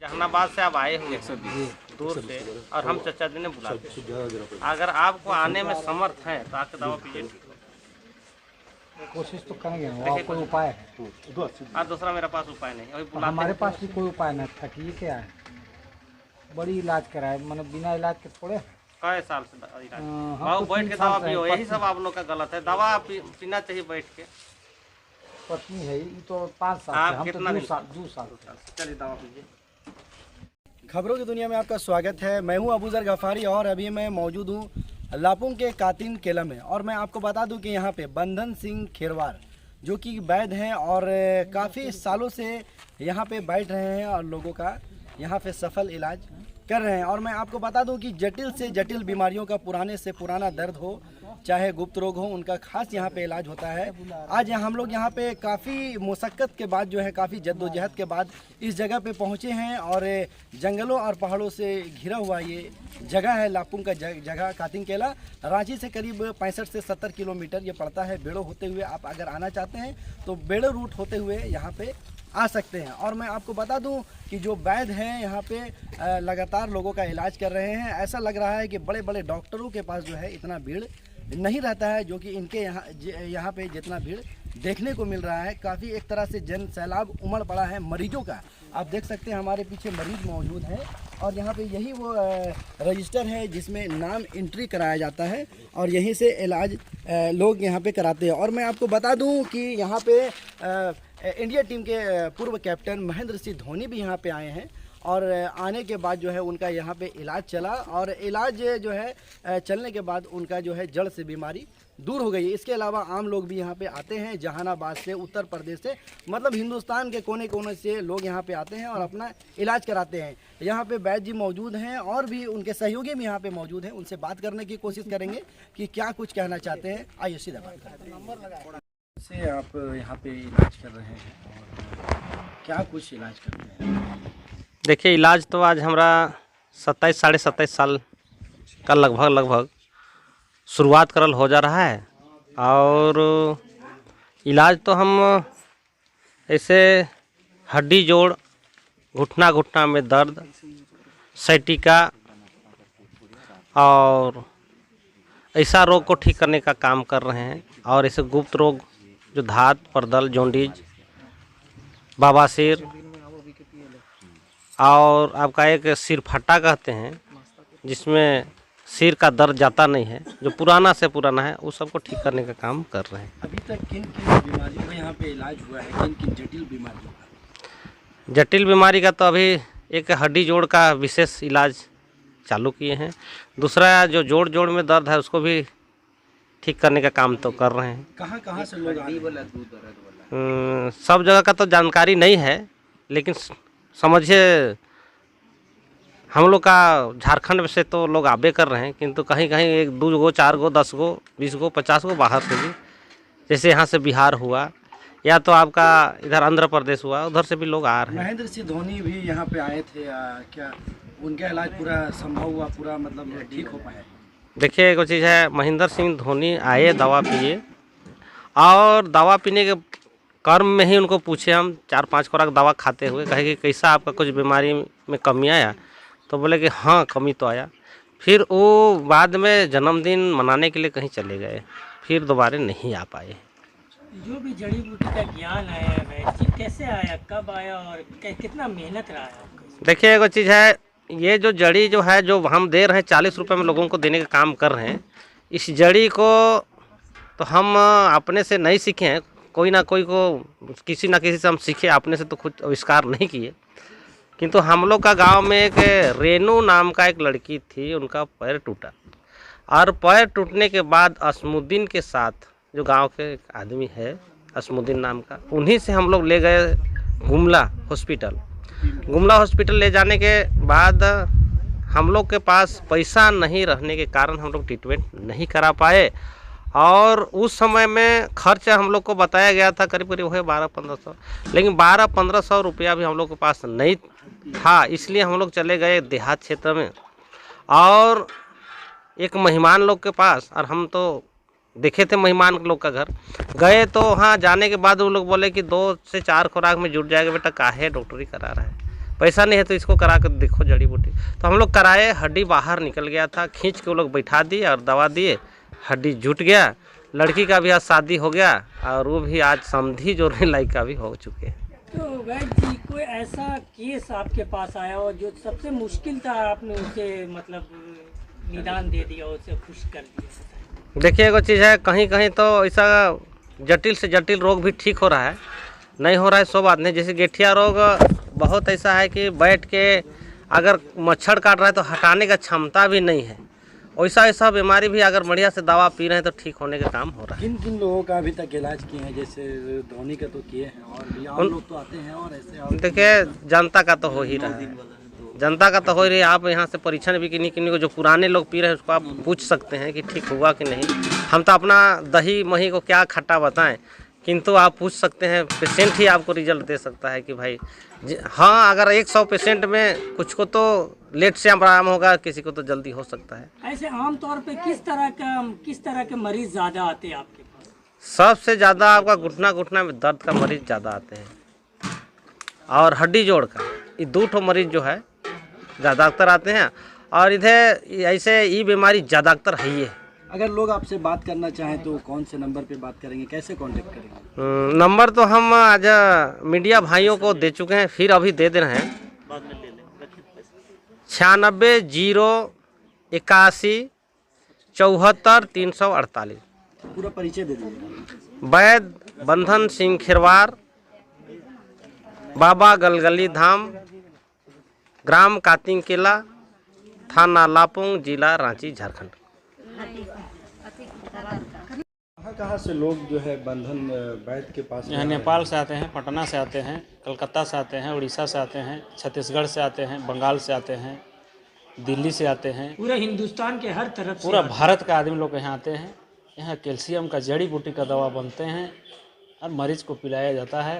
जहानाबाद से आप आए हुए हैं दूर से और हम चचा जी ने बुलाते, अगर आपको आने में समर्थ है तो आके दवा पीजिए, ठीक हो। कोशिश तो करेंगे, और कोई उपाय है? और दूसरा मेरे पास उपाय नहीं, अभी बुलाते हमारे हैं। पास भी कोई उपाय नहीं था कि ये क्या है, बड़ी इलाज कराए, मतलब बिना इलाज के थोड़े। कई साल से इलाज हम भाव तो बैठ 3 के साल दवा से पियो, हैं, यही सब आप लोग का गलत है। दवा पीना चाहिए बैठ के। पत्नी है ये तो 5 साल आप से, हम तो कितना 2 साल चलिए दवा पीजिए। खबरों की दुनिया में आपका स्वागत है। मैं हूं अबूजर गफारी और अभी मैं मौजूद हूं लापुंग के कातिन केला में। और मैं आपको बता दूं कि यहां पे बंधन सिंह खेरवार जो कि वैद्य हैं और काफ़ी सालों से यहां पे बैठ रहे हैं और लोगों का यहां पे सफल इलाज कर रहे हैं। और मैं आपको बता दूं कि जटिल से जटिल बीमारियों का पुराने से पुराना दर्द हो, चाहे गुप्त रोग हो, उनका खास यहाँ पे इलाज होता है। आज हम लोग यहाँ पे काफ़ी मुशक्क़त के बाद जो है, काफ़ी जद्दोजहद के बाद इस जगह पे पहुँचे हैं। और जंगलों और पहाड़ों से घिरा हुआ ये जगह है, लापुंग का जगह कातिन केला। रांची से करीब 65 से 70 किलोमीटर ये पड़ता है। बेड़ो होते हुए आप अगर आना चाहते हैं तो बेड़ो रूट होते हुए यहाँ पे आ सकते हैं। और मैं आपको बता दूं कि जो वैद्य हैं यहाँ पे लगातार लोगों का इलाज कर रहे हैं। ऐसा लग रहा है कि बड़े बड़े डॉक्टरों के पास जो है इतना भीड़ नहीं रहता है, जो कि इनके यहाँ पे जितना भीड़ देखने को मिल रहा है। काफ़ी एक तरह से जन सैलाब उमड़ पड़ा है मरीजों का। आप देख सकते हैं हमारे पीछे मरीज मौजूद हैं और यहाँ पे यही वो रजिस्टर है जिसमें नाम एंट्री कराया जाता है और यहीं से इलाज लोग यहाँ पे कराते हैं। और मैं आपको बता दूँ कि यहाँ पे इंडिया टीम के पूर्व कैप्टन महेंद्र सिंह धोनी भी यहाँ पे आए हैं और आने के बाद जो है उनका यहाँ पे इलाज चला और इलाज जो है चलने के बाद उनका जो है जड़ से बीमारी दूर हो गई। इसके अलावा आम लोग भी यहाँ पे आते हैं, जहानाबाद से, उत्तर प्रदेश से, मतलब हिंदुस्तान के कोने कोने से लोग यहाँ पे आते हैं और अपना इलाज कराते हैं। यहाँ पे वैद्य जी मौजूद हैं और भी उनके सहयोगी भी यहाँ पे मौजूद हैं। उनसे बात करने की कोशिश करेंगे कि क्या कुछ कहना चाहते हैं। आइए सीधा बात करते हैं। से आप यहाँ पे इलाज कर रहे हैं और क्या कुछ इलाज करते हैं? देखिए, इलाज तो आज हमारा 27 साढ़े 27 साल का लगभग शुरुआत करल हो जा रहा है। और इलाज तो हम ऐसे हड्डी जोड़, घुटना में दर्द, सैटिका और ऐसा रोग को ठीक करने का काम कर रहे हैं। और ऐसे गुप्त रोग जो धात, परदल, जॉन्डिस, बवासीर और आपका एक सिर फट्टा कहते हैं जिसमें सिर का दर्द जाता नहीं है, जो पुराना से पुराना है, उस सबको ठीक करने का काम कर रहे हैं। अभी तक किन किन बीमारियों का यहाँ पे इलाज हुआ है, किन किन जटिल बीमारियों का? जटिल बीमारी का तो अभी एक हड्डी जोड़ का विशेष इलाज चालू किए हैं। दूसरा जो जोड़ में दर्द है उसको भी ठीक करने का काम तो कर रहे हैं। कहाँ से लोग आ रहे हैं? सब जगह का तो जानकारी नहीं है, लेकिन समझिए हम लोग का झारखंड से तो लोग आबे कर रहे हैं, किंतु कहीं 1 2 गो 4 गो 10 गो 20 गो 50 गो बाहर से भी, जैसे यहाँ से बिहार हुआ या तो आपका इधर आंध्र प्रदेश हुआ, उधर से भी लोग आ रहे हैं। महेंद्र सिंह धोनी भी यहाँ पे आए थे, क्या उनका इलाज पूरा संभव हुआ, पूरा मतलब ठीक हो पाया? देखिए, एक चीज़ है, महेंद्र सिंह धोनी आए, दवा पिए और दवा पीने के क्रम में ही उनको पूछे हम 4-5 खुराक दवा खाते हुए, कहे कि कैसा आपका कुछ बीमारी में कमी आया? तो बोले कि हाँ, कमी तो आया। फिर वो बाद में जन्मदिन मनाने के लिए कहीं चले गए, फिर दोबारा नहीं आ पाए। जो भी जड़ी बूटी का ज्ञान आया है, कैसे आया, कब आया और कितना मेहनत रहा है? देखिए, एक चीज़ है, ये जो जड़ी जो है जो हम दे रहे हैं 40 रुपये में लोगों को देने का काम कर रहे हैं, इस जड़ी को तो हम अपने से नहीं सीखे हैं, कोई ना कोई को किसी ना किसी से हम सीखे, अपने से तो खुद आविष्कार नहीं किए। किंतु हम लोग का गांव में एक रेनू नाम का एक लड़की थी, उनका पैर टूटा और पैर टूटने के बाद असमुद्दीन के साथ, जो गांव के एक आदमी है असमुद्दीन नाम का, उन्हीं से हम लोग ले गए गुमला हॉस्पिटल। गुमला हॉस्पिटल ले जाने के बाद हम लोग के पास पैसा नहीं रहने के कारण हम लोग ट्रीटमेंट नहीं करा पाए। और उस समय में खर्च हम लोग को बताया गया था करीब वही 12-1500, लेकिन 12-1500 रुपया भी हम लोग के पास नहीं था। इसलिए हम लोग चले गए देहात क्षेत्र में और एक मेहमान लोग के पास, और हम तो देखे थे मेहमान लोग का घर गए, तो वहाँ जाने के बाद वो लोग बोले कि 2 से 4 खुराक में जुट जाएगा बेटा, काहे डॉक्टरी करा रहा है, पैसा नहीं है तो इसको करा कर देखो जड़ी बूटी। तो हम लोग कराए, हड्डी बाहर निकल गया था, खींच के वो लोग बैठा दिए और दवा दिए, हड्डी जुट गया। लड़की का भी आज शादी हो गया और वो भी आज समधी जोड़ने लायक का भी हो चुके हैं। तो वैद्य जी, कोई ऐसा केस आपके पास आया हो जो सबसे मुश्किल था, आपने उसे मतलब निदान दे दिया, उसे खुश कर दिया? देखिए एगो चीज़ है, कहीं कहीं तो ऐसा जटिल से जटिल रोग भी ठीक हो रहा है, नहीं हो रहा है सो बात नहीं। जैसे गेठिया रोग बहुत ऐसा है कि बैठ के अगर मच्छर काट रहा है तो हटाने का क्षमता भी नहीं है। ऐसा ऐसा बीमारी भी अगर बढ़िया से दवा पी रहे हैं तो ठीक होने का काम हो रहा है। किन किन लोगों का अभी तक इलाज किए हैं? जैसे धोनी का तो किए हैं, और भी और लोग तो आते हैं और ऐसे और देखिए जनता का तो हो ही रहा है, जनता का तो हो ही रही है। आप यहाँ से परीक्षण भी किन्हीं किन्हीं को जो पुराने लोग पी रहे हैं उसको आप पूछ सकते हैं कि ठीक हुआ कि नहीं। हम तो अपना दही मही को क्या खट्टा बताएं, किंतु आप पूछ सकते हैं, पेशेंट ही आपको रिजल्ट दे सकता है कि भाई हाँ, अगर 100 पेशेंट में कुछ को तो लेट से आराम होगा, किसी को तो जल्दी हो सकता है। ऐसे आमतौर पे किस तरह के मरीज ज़्यादा आते हैं आपके पास? सबसे ज़्यादा आपका घुटना में दर्द का मरीज ज़्यादा आते हैं और हड्डी जोड़ का, ये 2 ठो मरीज जो है ज़्यादातर आते हैं। और इधर ऐसे ये बीमारी ज़्यादातर है ही है। अगर लोग आपसे बात करना चाहें तो कौन से नंबर पे बात करेंगे, कैसे कांटेक्ट करेंगे? नंबर तो हम आज मीडिया भाइयों को दे चुके हैं, फिर अभी दे रहे हैं। 96 0 81 74 348। पूरा परिचय दे दीजिएगा। वैद्य बंधन सिंह खेरवार, बाबा गलगली धाम, ग्राम कातिंग केला, थाना लापुंग, जिला रांची, झारखंड। कहाँ से लोग जो है बंधन वैद्य के पास यहाँ नेपाल से आते हैं, पटना से आते हैं, कलकत्ता से आते हैं, उड़ीसा से आते हैं, छत्तीसगढ़ से आते हैं, बंगाल से आते हैं, दिल्ली से आते हैं, पूरे हिंदुस्तान के हर तरफ से पूरा भारत का आदमी लोग यहाँ आते हैं। यहाँ कैल्शियम का जड़ी बूटी का दवा बनते हैं और मरीज को पिलाया जाता है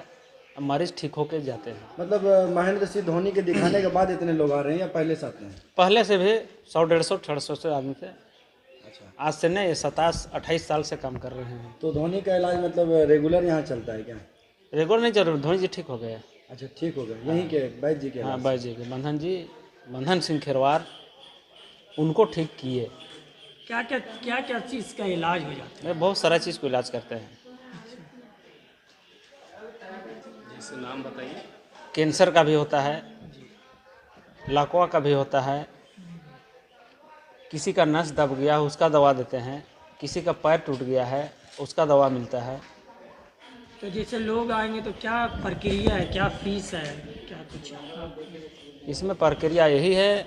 और मरीज ठीक होकर जाते हैं। मतलब महेंद्र सिंह धोनी के दिखाने के बाद इतने लोग आ रहे हैं या पहले से आते हैं? पहले से भी 100 150 600 से आदमी थे। आज से नहीं, 27-28 साल से काम कर रहे हैं। तो धोनी का इलाज मतलब रेगुलर यहाँ चलता है क्या? रेगुलर नहीं चल रहा, धोनी जी ठीक हो गए। अच्छा, ठीक हो गया यहीं के वैद्य जी के? हाँ, वैद्य जी के, बंधन सिंह खेरवार, उनको ठीक किए। क्या चीज़ का इलाज हो जाता है? बहुत सारा चीज़ को इलाज करते हैं। जैसे नाम बताइए। कैंसर का भी होता है, लकवा का भी होता है, किसी का नस दब गया उसका दवा देते हैं, किसी का पैर टूट गया है उसका दवा मिलता है। तो जैसे लोग आएंगे तो क्या प्रक्रिया है, क्या फीस है, क्या कुछ? इसमें प्रक्रिया यही है,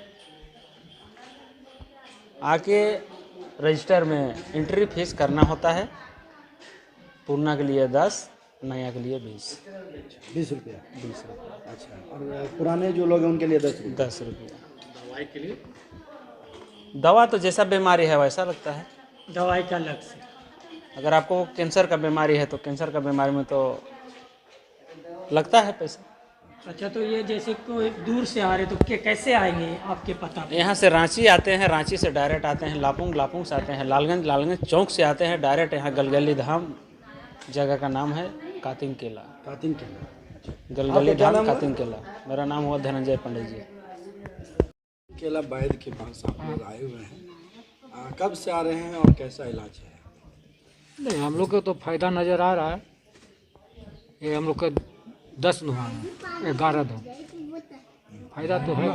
आके रजिस्टर में एंट्री फीस करना होता है। पूर्णा के लिए 10, नया के लिए 20 रुपया। 20 रुपया। अच्छा, और पुराने जो लोग हैं उनके लिए 10 रुपया। 10 रुपया। दवाई के लिए दवा तो जैसा बीमारी है वैसा लगता है, दवाई का अलग से। अगर आपको कैंसर का बीमारी है तो कैंसर का बीमारी में तो लगता है पैसा। अच्छा, तो ये जैसे कोई दूर से आ रहे तो कैसे आएंगे आपके पता पे? यहाँ से रांची आते हैं, रांची से डायरेक्ट आते हैं लापुंग से आते हैं, लालगंज चौक से आते हैं डायरेक्ट यहाँ गलगली धाम, जगह का नाम है कातिंग केला। गलगली धाम कातिंग केला। मेरा नाम हुआ धनंजय पंडित जी। केला वैद्य के पास आप लोग आए हुए हैं, कब से आ रहे हैं और कैसा इलाज है? नहीं, हम लोग को तो फायदा नज़र आ रहा है। ये हम लोग का 10 धुआं है, 11 धुआं, फायदा तो है।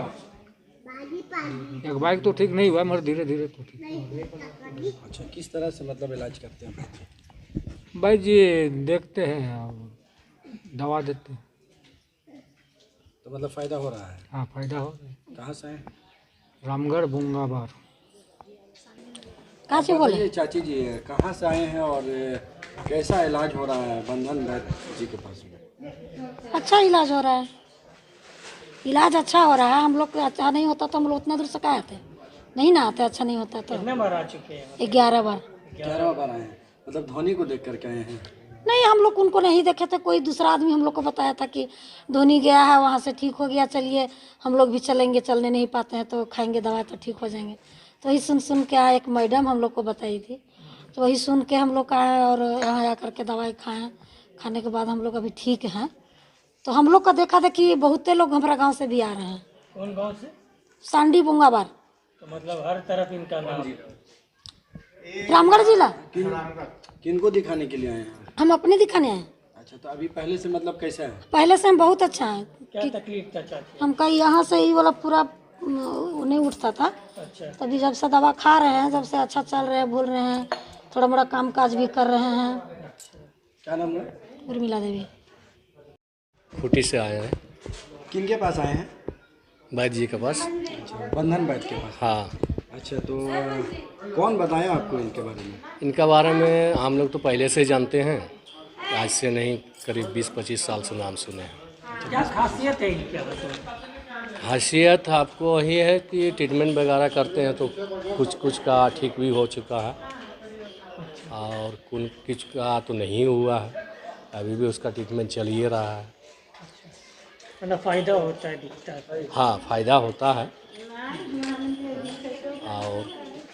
एक बाइक तो ठीक नहीं हुआ मगर धीरे धीरे तो ठीक है। अच्छा, किस तरह से मतलब इलाज करते हैं? भाई जी देखते हैं और दवा देते हैं। तो मतलब फ़ायदा हो रहा है? हाँ, फायदा हो रहा है। कहाँ से हैं? रामगढ़ बुंगाबार। कहाँ से बोले? चाची जी कहाँ से आए हैं और कैसा इलाज हो रहा है बंधन वैद्य जी के पास में? अच्छा इलाज हो रहा है, इलाज अच्छा हो रहा है। हम लोग को अच्छा नहीं होता तो हम लोग उतना दूर से कहाँ आते? नहीं ना आते, अच्छा नहीं होता तो। कितने बार आ चुके हैं? 11 बार। 11 बार आए हैं। मतलब धोनी को देख करके आए हैं? नहीं, हम लोग उनको नहीं देखे थे, कोई दूसरा आदमी हम लोग को बताया था कि धोनी गया है वहाँ से ठीक हो गया, चलिए हम लोग भी चलेंगे, चलने नहीं पाते हैं तो खाएंगे दवा तो ठीक हो जाएंगे। तो वही सुन के आए, एक मैडम हम लोग को बताई थी, तो वही सुन के हम लोग आए और यहाँ आकर के दवाई खाएँ। खाने के बाद हम लोग अभी ठीक हैं, तो हम लोग का देखा था कि बहुते लोग हमारा गांव से भी आ रहे हैं। कौन गांव से? सांडी बुंगाबार, तो मतलब हर तरफ इनका नाम है। रामगढ़ जिला। किनको दिखाने के लिए आए हैं? हम अपने दिखाने आए। अच्छा, तो अभी पहले से मतलब कैसा है? पहले से हम बहुत अच्छा है। क्या तकलीफ था चाची? हमका यहाँ से ही वाला पूरा नहीं उठता था। अच्छा, तभी जब से दवा खा रहे हैं, जब से अच्छा चल रहे हैं, बोल रहे हैं, थोड़ा मोड़ा काम काज भी कर रहे हैं। क्या नाम है? उर्मिला देवी। खूटी से आए हैं, किनके पास आए हैं? वैद्य जी के पास। अच्छा, बंधन वैद्य के पास। हाँ, अच्छा, तो कौन बताया आपको इनके बारे में? इनके बारे में हम लोग तो पहले से जानते हैं, आज से नहीं, करीब 20-25 साल से नाम सुने हैं। क्या खासियत है इनके बताओ? खासियत आपको यही है कि ट्रीटमेंट वगैरह करते हैं तो कुछ का ठीक भी हो चुका है और कुछ का तो नहीं हुआ है, अभी भी उसका ट्रीटमेंट चल ही रहा है। मतलब फायदा होता है, दिखता है। हाँ, फ़ायदा होता है और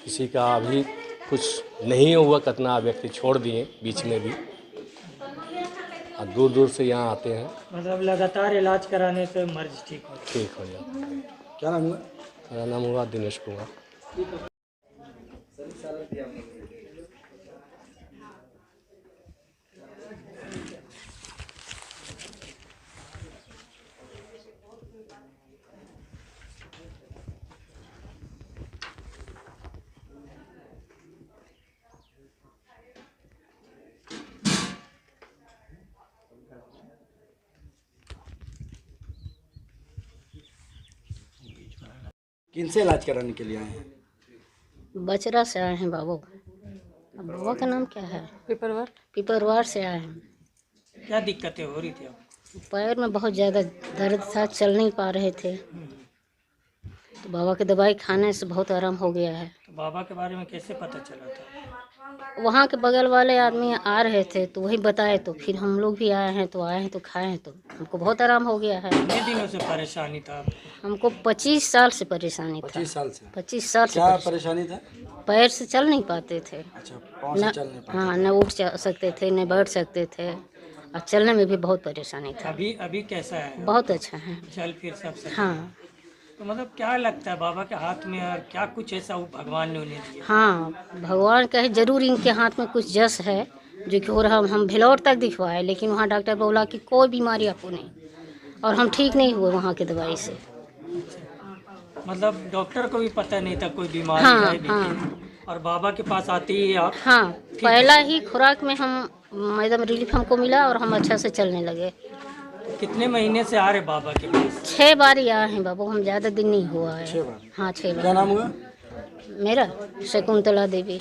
किसी का अभी कुछ नहीं हुआ, कितना व्यक्ति छोड़ दिए बीच में भी और दूर दूर से यहाँ आते हैं, मतलब लगातार इलाज कराने से मर्ज ठीक होता ठीक हो जाता है। क्या नाम हुआ? मेरा नाम हुआ दिनेश कुमार। किनसे इलाज कराने के लिए आए हैं? बचरा से आए हैं बाबू। अब बाबा का नाम क्या है? पिपरवार से आए हैं। है। क्या दिक्कतें हो रही थी आपको? पैर में बहुत ज़्यादा दर्द था, चल नहीं पा रहे थे, तो बाबा की दवाई खाने से बहुत आराम हो गया है। तो बाबा के बारे में कैसे पता चला था? वहाँ के बगल वाले आदमी आ रहे थे तो वही बताए, तो फिर हम लोग भी आए हैं, तो आए हैं तो खाए हैं, तो हमको बहुत आराम हो गया है। कितने दिनों से परेशानी था आपको? हमको 25 साल से परेशानी था। 25 साल से? 25 साल से क्या परेशानी। परेशानी था? पैर से चल नहीं पाते थे। अच्छा, पाँव से चल नहीं पाते? हाँ, न उठ सकते थे, न बैठ सकते थे और चलने में भी बहुत परेशानी था। अभी कैसा है? बहुत अच्छा है। चल फिर सब सही? हाँ तो मतलब क्या लगता है बाबा के हाथ में और क्या कुछ ऐसा वो भगवान ने उन्हें दिया? हाँ, भगवान का है, जरूर इनके हाथ में कुछ जस है जो कि हो रहा। हम भेलौर तक दिखवाए, लेकिन वहाँ डॉक्टर बोला कि कोई बीमारी आपको नहीं, और हम ठीक नहीं हुए वहाँ की दवाई से। मतलब डॉक्टर को भी पता नहीं था कोई बीमारी हाँ, है भी। हाँ। और बाबा के पास आते ही आप? हाँ, पहला ही खुराक में हम एकदम रिलीफ हमको मिला और हम अच्छा से चलने लगे। कितने महीने से आ रहे बाबा के पास? 6 बार ही आए हैं बाबू, हम ज़्यादा दिन नहीं हुआ है। 6 बार? हाँ, 6 बार। क्या नाम हुआ? मेरा शकुंतला देवी।